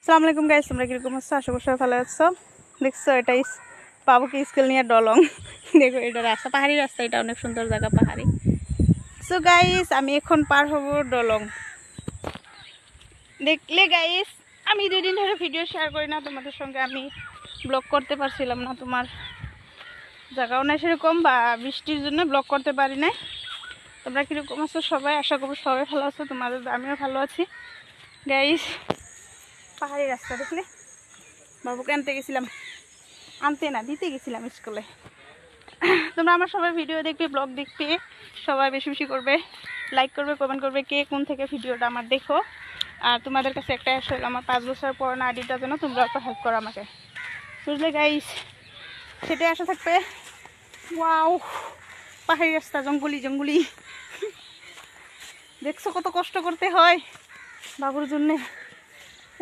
আসসালামু আলাইকুম গাইস, তোমরা কিরকম আছো? আশা করি সবাই ভালো আছো। দেখছো এটাই বাবুকে স্কুল নিয়ে ডলং। দেখো এটা রাস্তা, পাহাড়ি রাস্তা, এটা অনেক সুন্দর জায়গা, পাহাড়ি। সো গাইস আমি এখন পার হব ডলং। দেখলে গাইস, আমি 2 দিন ধরে ভিডিও শেয়ার করি না তোমাদের সঙ্গে, আমি ব্লগ করতে পারছিলাম না, তোমার জায়গাও না সেরকম, বা বৃষ্টির জন্য ব্লগ করতে পারি না। তোমরা কিরকম আছো সবাই? আশা করি সবাই ভালো আছো, তোমাদের আমিও ভালো আছি। গাইস পাহাড়ি রাস্তা দেখলে, বাবুকে আনতে গেছিলাম, আনতে না দিতে গেছিলাম স্কুলে। তোমরা আমার সবাই ভিডিও দেখবে, ব্লগ দেখবে, সবাই বেশি বেশি করবে, লাইক করবে, কমেন্ট করবে কে কোন থেকে ভিডিওটা আমার দেখো। আর তোমাদের কাছে একটা আসলে আমার 5 বছর পুরনো আইডিটা যেন তোমরা একটু হেল্প করো আমাকে, বুঝলে গাইস? সেটাই আশা থাকবে। ওয়াও, পাহাড়ি রাস্তা, জঙ্গলি জঙ্গলি। দেখছো কত কষ্ট করতে হয় বাবুর জন্যে।